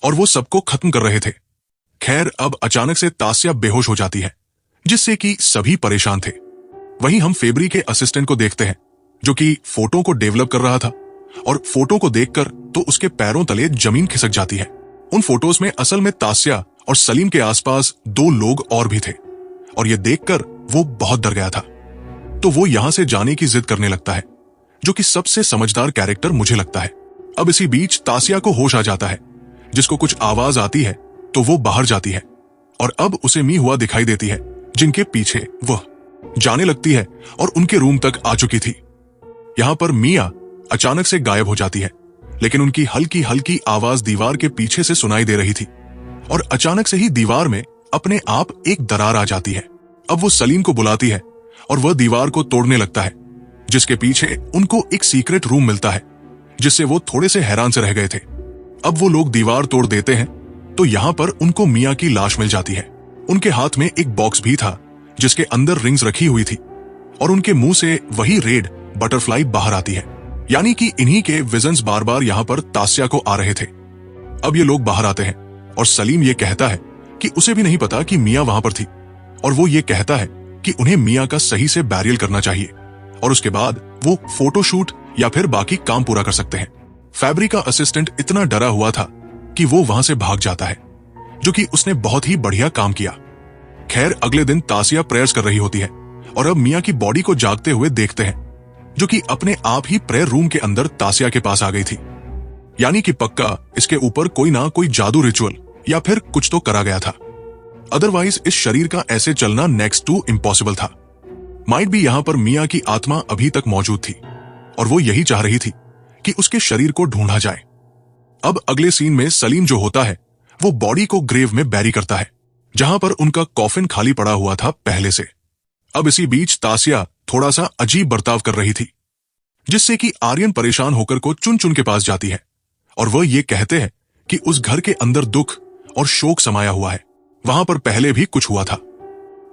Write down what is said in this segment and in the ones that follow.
और वो सबको खत्म कर रहे थे। खैर, अब अचानक से तास्या बेहोश हो जाती है, जिससे कि सभी परेशान थे। वहीं हम फेब्री के असिस्टेंट को देखते हैं, जो कि फोटो को डेवलप कर रहा था, और फोटो को देखकर तो उसके पैरों तले जमीन खिसक जाती है। उन फोटोज में असल में तास्या और सलीम के आसपास 2 लोग और भी थे, और ये देखकर वो बहुत डर गया था। तो वो यहां से जाने की जिद करने लगता है, जो कि सबसे समझदार कैरेक्टर मुझे लगता है। अब इसी बीच तास्या को होश आ जाता है, जिसको कुछ आवाज आती है तो वो बाहर जाती है, और अब उसे मी हुआ दिखाई देती है, जिनके पीछे वह जाने लगती है और उनके रूम तक आ चुकी थी। यहां पर मिया अचानक से गायब हो जाती है, लेकिन उनकी हल्की हल्की आवाज दीवार के पीछे से सुनाई दे रही थी, और अचानक से ही दीवार में अपने आप एक दरार आ जाती है। अब वो सलीम को बुलाती है और वह दीवार को तोड़ने लगता है, जिसके पीछे उनको एक सीक्रेट रूम मिलता है, जिससे वो थोड़े से हैरान से रह गए थे। अब वो लोग दीवार तोड़ देते हैं तो यहाँ पर उनको मिया की लाश मिल जाती है। उनके हाथ में एक बॉक्स भी था, जिसके अंदर रिंग्स रखी हुई थी, और उनके मुंह से वही रेड बटरफ्लाई बाहर आती है, यानी कि इन्हीं के विजन्स बार बार यहाँ पर तास्या को आ रहे थे। अब ये लोग बाहर आते हैं और सलीम ये कहता है कि उसे भी नहीं पता कि मिया वहां पर थी, और वो ये कहता है कि उन्हें मिया का सही से बैरियल करना चाहिए, और उसके बाद वो फोटोशूट या फिर बाकी काम पूरा कर सकते हैं। फैब्री का असिस्टेंट इतना डरा हुआ था कि वो वहां से भाग जाता है, जो कि उसने बहुत ही बढ़िया काम किया। खैर, अगले दिन तास्या प्रेयर्स कर रही होती है, और अब मिया की बॉडी को जागते हुए देखते हैं, जो कि अपने आप ही प्रेयर रूम के अंदर तास्या के पास आ गई थी। यानी कि पक्का इसके ऊपर कोई ना कोई जादू रिचुअल या फिर कुछ तो करा गया था, अदरवाइज इस शरीर का ऐसे चलना नेक्स्ट टू इम्पॉसिबल था। माइट भी यहां पर मिया की आत्मा अभी तक मौजूद थी, और वो यही चाह रही थी कि उसके शरीर को ढूंढा जाए। अब अगले सीन में सलीम जो होता है, वो बॉडी को ग्रेव में बैरी करता है, जहां पर उनका कॉफिन खाली पड़ा हुआ था पहले से। अब इसी बीच तास्या थोड़ा सा अजीब बर्ताव कर रही थी, जिससे कि आर्यन परेशान होकर को चुन चुन के पास जाती है, और वह ये कहते हैं कि उस घर के अंदर दुख और शोक समाया हुआ है। वहां पर पहले भी कुछ हुआ था,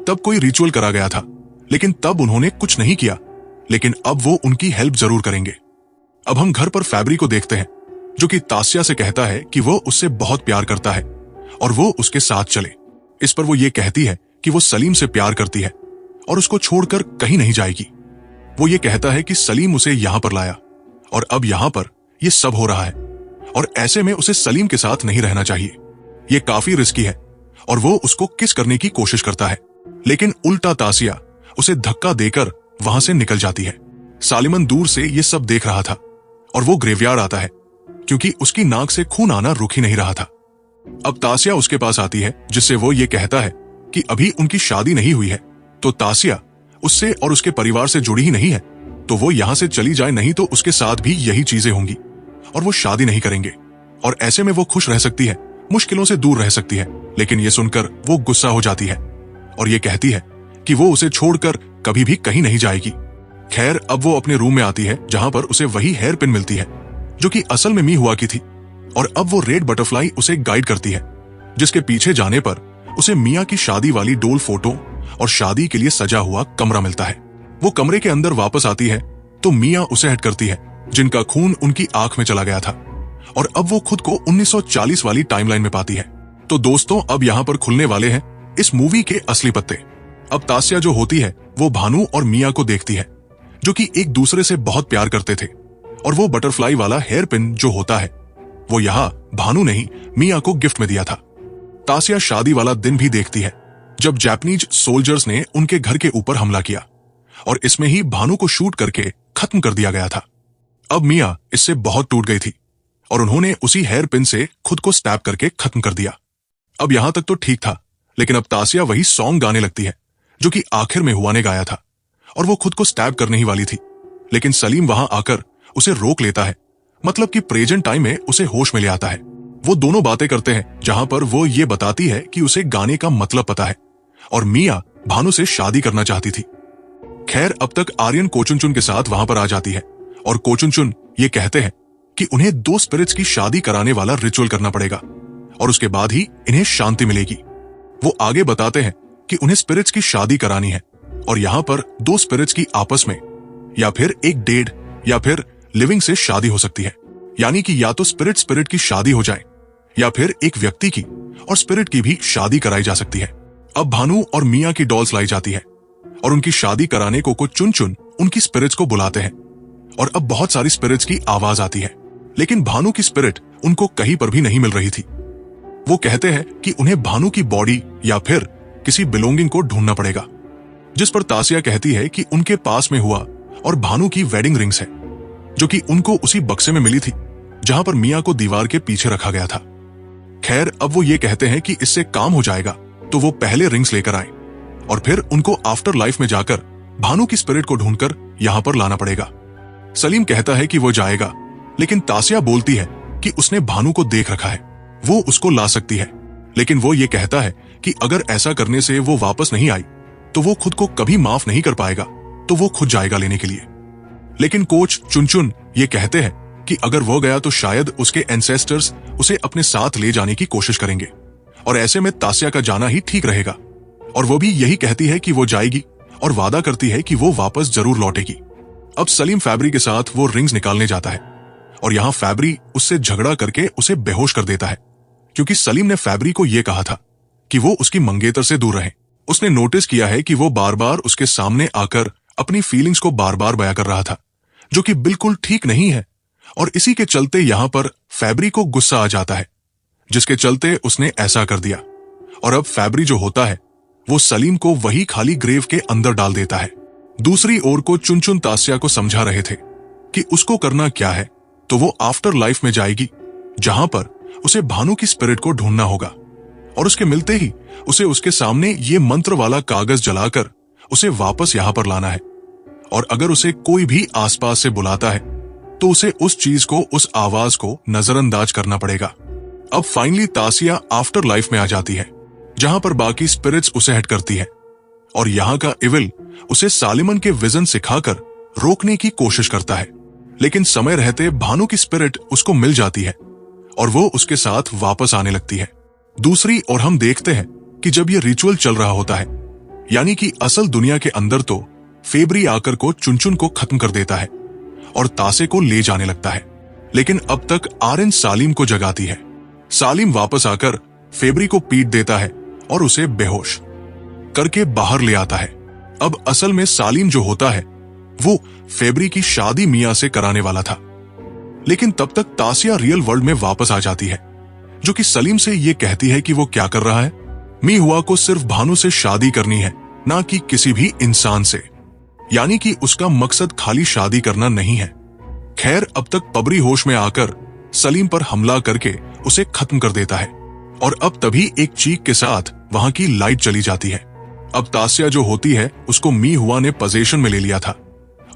तब कोई रिचुअल करा गया था, लेकिन तब उन्होंने कुछ नहीं किया, लेकिन अब वो उनकी हेल्प जरूर करेंगे। अब हम घर पर फैब्री को देखते हैं, जो कि तास्या से कहता है कि वो उससे बहुत प्यार करता है और वो उसके साथ चले। इस पर वो ये कहती है कि वो सलीम से प्यार करती है और उसको छोड़कर कहीं नहीं जाएगी। वो ये कहता है कि सलीम उसे यहां पर लाया, और अब यहां पर ये सब हो रहा है, और ऐसे में उसे सलीम के साथ नहीं रहना चाहिए। ये काफी रिस्की है, और वो उसको किस करने की कोशिश करता है, लेकिन उल्टा तास्या उसे धक्का देकर वहां से निकल जाती है। सालिमन दूर से ये सब देख रहा था, और वो ग्रेवयार्ड आता है, क्योंकि उसकी नाक से खून आना रुक ही नहीं रहा था। अब तास्या उसके पास आती है, जिससे वो ये कहता है कि अभी उनकी शादी नहीं हुई है, तो तास्या उससे और उसके परिवार से जुड़ी ही नहीं है, तो वो यहां से चली जाए, नहीं तो उसके साथ भी यही चीजें होंगी और वो शादी नहीं करेंगे, और ऐसे में वो खुश रह सकती है, मुश्किलों से दूर रह सकती है। लेकिन ये सुनकर वो गुस्सा हो जाती है और ये कहती है कि वो उसे छोड़कर कभी भी कहीं नहीं जाएगी। खैर, अब वो अपने रूम में आती है, जहां पर उसे वही हेयर पिन मिलती है, जो कि असल में मी हुआ की थी, और अब वो रेड बटरफ्लाई उसे गाइड करती है, जिसके पीछे जाने पर उसे मिया की शादी वाली डोल फोटो और शादी के लिए सजा हुआ कमरा मिलता है। वो कमरे के अंदर वापस आती है तो मिया उसे हट करती है, जिनका खून उनकी आंख में चला गया था, और अब वो खुद को 1940 वाली टाइमलाइन में पाती है। तो दोस्तों, अब यहाँ पर खुलने वाले हैं इस मूवी के असली पत्ते। अब तास्या जो होती है वो भानु और मिया को देखती है, जो कि एक दूसरे से बहुत प्यार करते थे, और वो बटरफ्लाई वाला हेयर पिन जो होता है वो यहाँ भानु ने ही मिया को गिफ्ट में दिया था। तास्या शादी वाला दिन भी देखती है, जब जापानीज सोल्जर्स ने उनके घर के ऊपर हमला किया, और इसमें ही भानु को शूट करके खत्म कर दिया गया था। अब मिया इससे बहुत टूट गई थी, और उन्होंने उसी हेयर पिन से खुद को स्टैब करके खत्म कर दिया। अब यहां तक तो ठीक था, लेकिन अब तास्या वही सॉन्ग गाने लगती है जो कि आखिर में हुआ ने गाया था, और वो खुद को स्टैब करने ही वाली थी, लेकिन सलीम वहां आकर उसे रोक लेता है, मतलब कि प्रेजेंट टाइम में उसे होश में ले आता है। वो दोनों बातें करते हैं, जहां पर वो ये बताती है कि उसे गाने का मतलब पता है, और मिया भानु से शादी करना चाहती थी। खैर, अब तक आर्यन कोचुनचुन के साथ वहां पर आ जाती है, और कोचुनचुन ये कहते हैं कि उन्हें 2 स्पिरिट्स की शादी कराने वाला रिचुअल करना पड़ेगा, और उसके बाद ही इन्हें शांति मिलेगी। वो आगे बताते हैं कि उन्हें स्पिरिट्स की शादी करानी है, और यहां पर 2 स्पिरिट्स की आपस में या फिर एक डेड या फिर लिविंग से शादी हो सकती है, यानी कि या तो स्पिरिट स्पिरिट की शादी हो जाए, या फिर एक व्यक्ति की और स्पिरिट की भी शादी कराई जा सकती है। अब भानु और मिया की डॉल्स लाई जाती है और उनकी शादी कराने को चुन चुन उनकी स्पिरिट्स को बुलाते हैं और अब बहुत सारी स्पिरिट्स की आवाज आती है, लेकिन भानु की स्पिरिट उनको कहीं पर भी नहीं मिल रही थी। वो कहते हैं कि उन्हें भानु की बॉडी या फिर किसी बिलोंगिंग को ढूंढना पड़ेगा, जिस पर तासिया कहती है कि उनके पास में हुआ और भानु की वेडिंग रिंग्स है, जो कि उनको उसी बक्से में मिली थी जहां पर मिया को दीवार के पीछे रखा गया था। खैर, अब वो ये कहते हैं कि इससे काम हो जाएगा तो वो पहले रिंग्स लेकर आए और फिर उनको आफ्टर लाइफ में जाकर भानु की स्पिरिट को ढूंढकर यहां पर लाना पड़ेगा। सलीम कहता है कि वो जाएगा, लेकिन तासिया बोलती है कि उसने भानु को देख रखा है, वो उसको ला सकती है, लेकिन वो ये कहता है कि अगर ऐसा करने से वो वापस नहीं आई तो वो खुद को कभी माफ नहीं कर पाएगा, तो वो खुद जाएगा लेने के लिए। लेकिन कोच चुनचुन ये कहते हैं कि अगर वो गया तो शायद उसके एंसेस्टर्स उसे अपने साथ ले जाने की कोशिश करेंगे और ऐसे में तासिया का जाना ही ठीक रहेगा। और वो भी यही कहती है कि वो जाएगी और वादा करती है कि वो वापस जरूर लौटेगी। अब सलीम फैब्री के साथ वो रिंग्स निकालने जाता है और यहाँ फैब्री उससे झगड़ा करके उसे बेहोश कर देता है, क्योंकि सलीम ने फैब्री को यह कहा था कि वो उसकी मंगेतर से दूर रहे। उसने नोटिस किया है कि वो बार बार उसके सामने आकर अपनी फीलिंग्स को बार बार बयां कर रहा था, जो कि बिल्कुल ठीक नहीं है, और इसी के चलते यहां पर फैब्री को गुस्सा आ जाता है, जिसके चलते उसने ऐसा कर दिया। और अब फैब्री जो होता है वो सलीम को वही खाली ग्रेव के अंदर डाल देता है। दूसरी ओर को चुनचुन तासिया को समझा रहे थे कि उसको करना क्या है, तो वो आफ्टर लाइफ में जाएगी जहां पर उसे भानु की स्पिरिट को ढूंढना होगा और उसके मिलते ही उसे उसके सामने ये मंत्र वाला कागज जलाकर उसे वापस यहां पर लाना है। और अगर उसे कोई भी आसपास से बुलाता है तो उसे उस चीज को, उस आवाज को नजरअंदाज करना पड़ेगा। अब फाइनली तासिया आफ्टर लाइफ में आ जाती है जहां पर बाकी स्पिरिट्स उसे हट करती है और यहाँ का इविल उसे सालिमन के विजन सिखाकर रोकने की कोशिश करता है, लेकिन समय रहते भानु की स्पिरिट उसको मिल जाती है और वो उसके साथ वापस आने लगती है। दूसरी ओर हम देखते हैं कि जब ये रिचुअल चल रहा होता है, यानी कि असल दुनिया के अंदर, तो फेब्री आकर को चुनचुन को खत्म कर देता है और तासे को ले जाने लगता है, लेकिन अब तक आर्यन सालिम को जगाती है। सालिम वापस आकर फेब्री को पीट देता है और उसे बेहोश करके बाहर ले आता है। अब असल में सालिम जो होता है वो फेब्री की शादी मिया से कराने वाला था, लेकिन तब तक तासिया रियल वर्ल्ड में वापस आ जाती है, जो कि सलीम से ये कहती है कि वो क्या कर रहा है। मी हुआ को सिर्फ भानु से शादी करनी है, ना कि किसी भी इंसान से, यानी कि उसका मकसद खाली शादी करना नहीं है। खैर, अब तक पबरी होश में आकर सलीम पर हमला करके उसे खत्म कर देता है और अब तभी एक चीख के साथ वहां की लाइट चली जाती है। अब तासिया जो होती है उसको मी हुआ ने पोजेशन में ले लिया था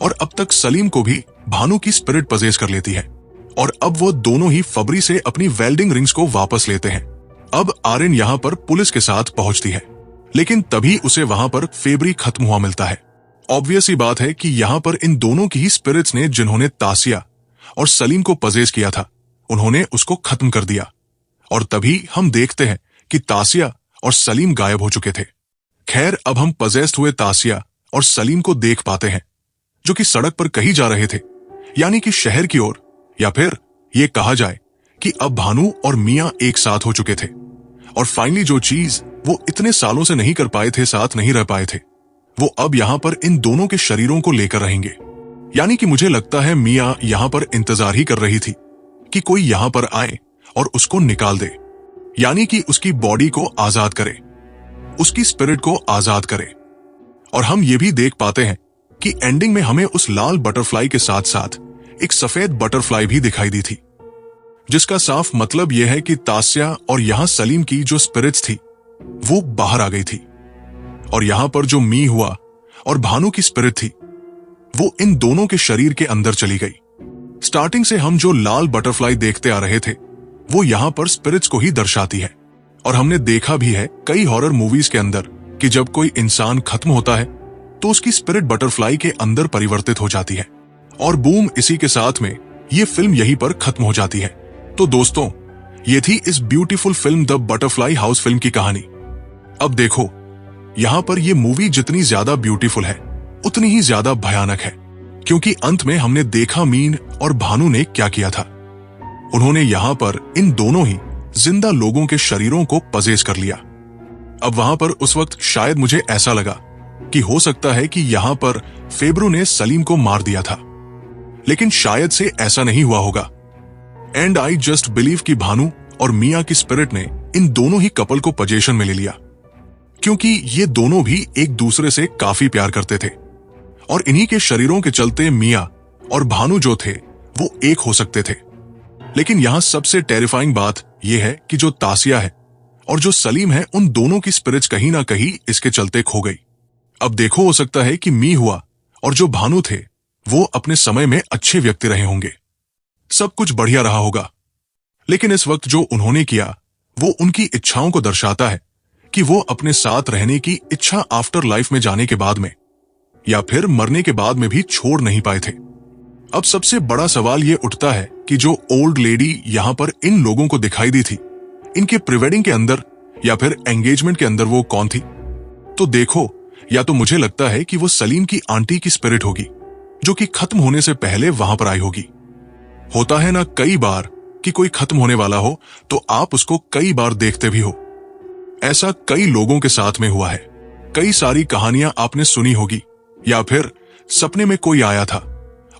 और अब तक सलीम को भी भानु की स्पिरिट पोजेस कर लेती है और अब वो दोनों ही फबरी से अपनी वेल्डिंग रिंग्स को वापस लेते हैं। अब आर्यन यहाँ पर पुलिस के साथ पहुंचती है, लेकिन तभी उसे वहां पर फेब्री खत्म हुआ मिलता है। ऑब्वियस ही बात है कि यहाँ पर इन दोनों की ही स्पिरिट्स ने जिन्होंने तासिया और सलीम को पजेस किया था, उन्होंने उसको खत्म कर दिया और तभी हम देखते हैं कि तासिया और सलीम गायब हो चुके थे। खैर, अब हम पजेस्ड हुए तासिया और सलीम को देख पाते हैं, जो कि सड़क पर कहीं जा रहे थे, यानी कि शहर की ओर, या फिर ये कहा जाए कि अब भानु और मिया एक साथ हो चुके थे और फाइनली जो चीज वो इतने सालों से नहीं कर पाए थे, साथ नहीं रह पाए थे, वो अब यहाँ पर इन दोनों के शरीरों को लेकर रहेंगे। यानी कि मुझे लगता है मिया यहाँ पर इंतजार ही कर रही थी कि कोई यहाँ पर आए और उसको निकाल दे, यानी कि उसकी बॉडी को आजाद करे, उसकी स्पिरिट को आजाद करे। और हम ये भी देख पाते हैं कि एंडिंग में हमें उस लाल बटरफ्लाई के साथ साथ एक सफेद बटरफ्लाई भी दिखाई दी थी, जिसका साफ मतलब यह है कि तासिया और यहां सलीम की जो स्पिरिट्स थी वो बाहर आ गई थी और यहां पर जो मी हुआ और भानु की स्पिरिट थी वो इन दोनों के शरीर के अंदर चली गई। स्टार्टिंग से हम जो लाल बटरफ्लाई देखते आ रहे थे वो यहां पर स्पिरिट्स को ही दर्शाती है और हमने देखा भी है कई हॉरर मूवीज के अंदर कि जब कोई इंसान खत्म होता है तो उसकी स्पिरिट बटरफ्लाई के अंदर परिवर्तित हो जाती है और बूम, इसी के साथ में ये फिल्म यहीं पर खत्म हो जाती है। तो दोस्तों, ये थी इस beautiful film the butterfly house film की कहानी। अब देखो, यहां पर ये मूवी जितनी ज्यादा ब्यूटीफुल है उतनी ही ज्यादा भयानक है, क्योंकि अंत में हमने देखा मीन और भानु ने क्या किया था। उन्होंने यहां पर इन दोनों ही जिंदा लोगों के शरीरों को पजेस कर लिया। अब वहां पर उस वक्त शायद मुझे ऐसा लगा कि हो सकता है कि यहां पर फेब्रू ने सलीम को मार दिया था, लेकिन शायद से ऐसा नहीं हुआ होगा। एंड आई जस्ट बिलीव कि भानु और मिया की स्पिरिट ने इन दोनों ही कपल को पोजीशन में ले लिया, क्योंकि ये दोनों भी एक दूसरे से काफी प्यार करते थे और इन्हीं के शरीरों के चलते मिया और भानु जो थे वो एक हो सकते थे। लेकिन यहां सबसे टेरिफाइंग बात यह है कि जो तासिया है और जो सलीम है, उन दोनों की स्पिरिट्स कहीं ना कहीं इसके चलते खो गई। अब देखो, हो सकता है कि मी हुआ और जो भानु थे वो अपने समय में अच्छे व्यक्ति रहे होंगे, सब कुछ बढ़िया रहा होगा, लेकिन इस वक्त जो उन्होंने किया वो उनकी इच्छाओं को दर्शाता है कि वो अपने साथ रहने की इच्छा आफ्टर लाइफ में जाने के बाद में या फिर मरने के बाद में भी छोड़ नहीं पाए थे। अब सबसे बड़ा सवाल ये उठता है कि जो ओल्ड लेडी यहां पर इन लोगों को दिखाई दी थी, इनके प्रीवेडिंग के अंदर या फिर एंगेजमेंट के अंदर वो कौन थी? तो देखो, या तो मुझे लगता है कि वो सलीम की आंटी की स्पिरिट होगी जो कि खत्म होने से पहले वहां पर आई होगी। होता है ना कई बार कि कोई खत्म होने वाला हो तो आप उसको कई बार देखते भी हो। ऐसा कई लोगों के साथ में हुआ है। कई सारी कहानियां आपने सुनी होगी, या फिर सपने में कोई आया था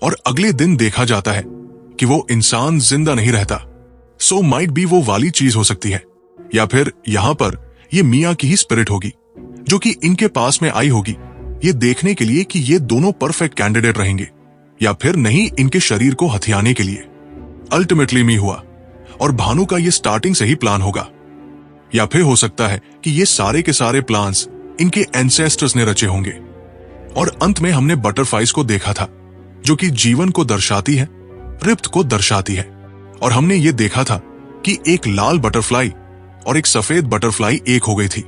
और अगले दिन देखा जाता है कि वो इंसान जिंदा नहीं रहता। सो माइट बी वो वाली चीज हो सकती है, या फिर यहां पर ये मिया की ही स्पिरिट होगी जो कि इनके पास में आई होगी ये देखने के लिए कि ये दोनों परफेक्ट कैंडिडेट रहेंगे या फिर नहीं, इनके शरीर को हथियाने के लिए। अल्टीमेटली मी हुआ और भानु का ये स्टार्टिंग से ही प्लान होगा, या फिर हो सकता है कि ये सारे के सारे प्लान्स इनके एंसेस्टर्स ने रचे होंगे। और अंत में हमने बटरफ्लाइज को देखा था जो कि जीवन को दर्शाती है, रिप्त को दर्शाती है, और हमने ये देखा था कि एक लाल बटरफ्लाई और एक सफेद बटरफ्लाई एक हो गई थी।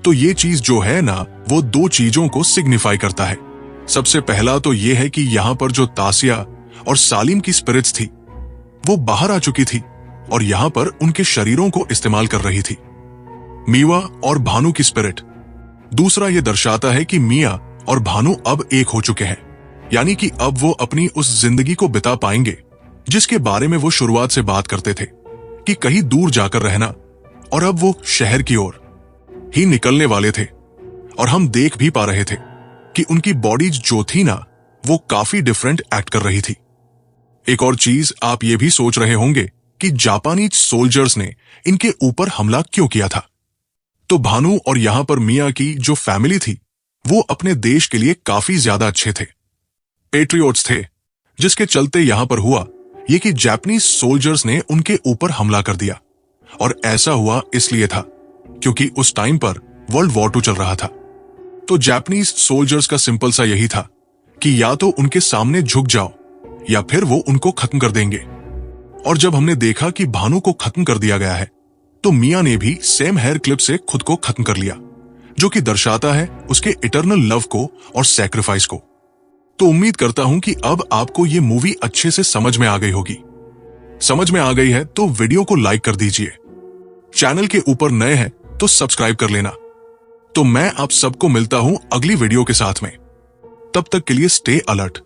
तो ये चीज जो है ना, वो दो चीजों को सिग्निफाई करता है। सबसे पहला तो ये है कि यहां पर जो तासिया और सालिम की स्पिरिट्स थी वो बाहर आ चुकी थी और यहां पर उनके शरीरों को इस्तेमाल कर रही थी, मीवा और भानु की स्पिरिट। दूसरा ये दर्शाता है कि मिया और भानु अब एक हो चुके हैं, यानी कि अब वो अपनी उस जिंदगी को बिता पाएंगे जिसके बारे में वो शुरुआत से बात करते थे कि कहीं दूर जाकर रहना, और अब वो शहर की ओर ही निकलने वाले थे। और हम देख भी पा रहे थे कि उनकी बॉडी जो थी ना, वो काफी डिफरेंट एक्ट कर रही थी। एक और चीज आप ये भी सोच रहे होंगे कि जापानी सोल्जर्स ने इनके ऊपर हमला क्यों किया था। तो भानु और यहां पर मिया की जो फैमिली थी वो अपने देश के लिए काफी ज्यादा अच्छे थे, पेट्रियोट्स थे, जिसके चलते यहां पर हुआ ये कि जापानीज सोल्जर्स ने उनके ऊपर हमला कर दिया। और ऐसा हुआ इसलिए था क्योंकि उस टाइम पर वर्ल्ड वॉर 2 चल रहा था। तो जापानीज सोल्जर्स का सिंपल सा यही था कि या तो उनके सामने झुक जाओ या फिर वो उनको खत्म कर देंगे। और जब हमने देखा कि भानु को खत्म कर दिया गया है तो मिया ने भी सेम हेयर क्लिप से खुद को खत्म कर लिया, जो कि दर्शाता है उसके इटर्नल लव को और सैक्रिफाइस को। तो उम्मीद करता हूं कि अब आपको ये मूवी अच्छे से समझ में आ गई होगी। समझ में आ गई है तो वीडियो को लाइक कर दीजिए, चैनल के ऊपर नए हैं तो सब्सक्राइब कर लेना। तो मैं आप सबको मिलता हूं अगली वीडियो के साथ में, तब तक के लिए स्टे अलर्ट।